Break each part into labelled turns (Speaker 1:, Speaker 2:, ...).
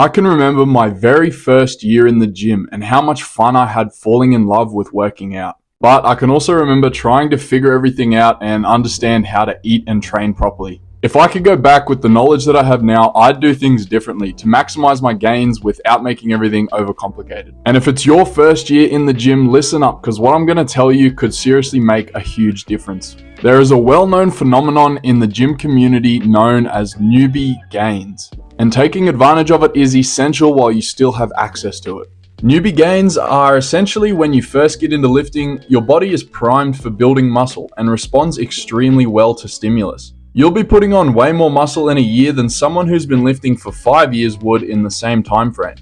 Speaker 1: I can remember my very first year in the gym and how much fun I had falling in love with working out. But I can also remember trying to figure everything out and understand how to eat and train properly. If I could go back with the knowledge that I have now, I'd do things differently to maximize my gains without making everything overcomplicated. And if it's your first year in the gym, listen up, because what I'm going to tell you could seriously make a huge difference. There is a well-known phenomenon in the gym community known as newbie gains, and taking advantage of it is essential while you still have access to it. Newbie gains are essentially when you first get into lifting, your body is primed for building muscle and responds extremely well to stimulus. You'll be putting on way more muscle in a year than someone who's been lifting for 5 years would in the same time frame.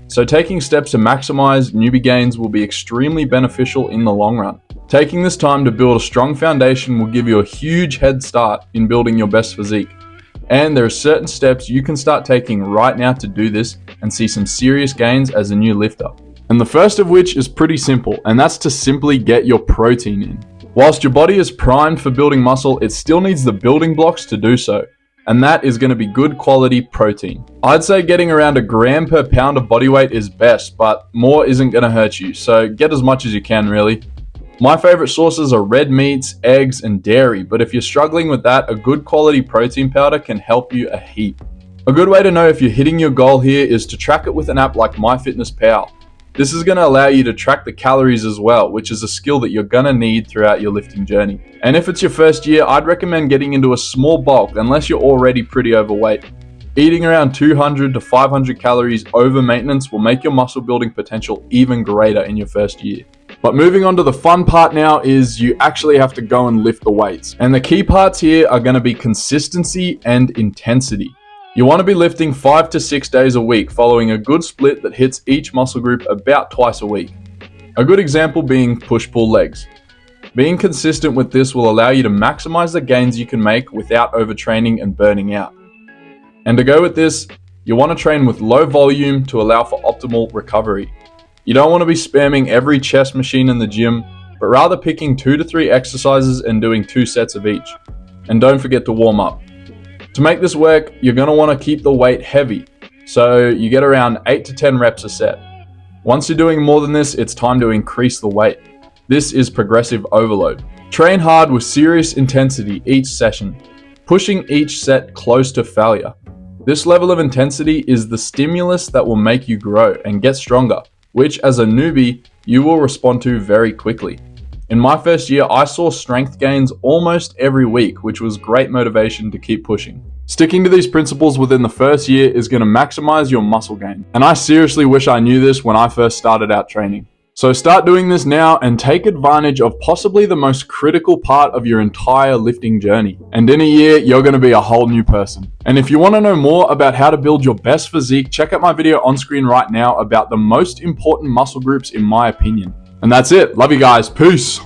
Speaker 1: So taking steps to maximize newbie gains will be extremely beneficial in the long run. Taking this time to build a strong foundation will give you a huge head start in building your best physique. And there are certain steps you can start taking right now to do this and see some serious gains as a new lifter. And the first of which is pretty simple, and that's to simply get your protein in. Whilst your body is primed for building muscle, it still needs the building blocks to do so. And that is going to be good quality protein. I'd say getting around a gram per pound of body weight is best, but more isn't going to hurt you, so get as much as you can really. My favorite sources are red meats, eggs, and dairy, but if you're struggling with that, a good quality protein powder can help you a heap. A good way to know if you're hitting your goal here is to track it with an app like MyFitnessPal. This is going to allow you to track the calories as well, which is a skill that you're going to need throughout your lifting journey. And if it's your first year, I'd recommend getting into a small bulk unless you're already pretty overweight. Eating around 200 to 500 calories over maintenance will make your muscle building potential even greater in your first year. But moving on to the fun part now is you actually have to go and lift the weights. And the key parts here are going to be consistency and intensity. You want to be lifting 5 to 6 days a week, following a good split that hits each muscle group about twice a week. A good example being push-pull legs. Being consistent with this will allow you to maximize the gains you can make without overtraining and burning out. And to go with this, you want to train with low volume to allow for optimal recovery. You don't want to be spamming every chest machine in the gym, but rather picking 2 to 3 exercises and doing 2 sets of each. And don't forget to warm up. To make this work, you're going to want to keep the weight heavy, so you get around 8 to 10 reps a set. Once you're doing more than this, it's time to increase the weight. This is progressive overload. Train hard with serious intensity each session, pushing each set close to failure. This level of intensity is the stimulus that will make you grow and get stronger, which as a newbie, you will respond to very quickly. In my first year, I saw strength gains almost every week, which was great motivation to keep pushing. Sticking to these principles within the first year is going to maximize your muscle gain. And I seriously wish I knew this when I first started out training. So start doing this now and take advantage of possibly the most critical part of your entire lifting journey. And in a year, you're going to be a whole new person. And if you want to know more about how to build your best physique, check out my video on screen right now about the most important muscle groups in my opinion. And that's it. Love you guys. Peace.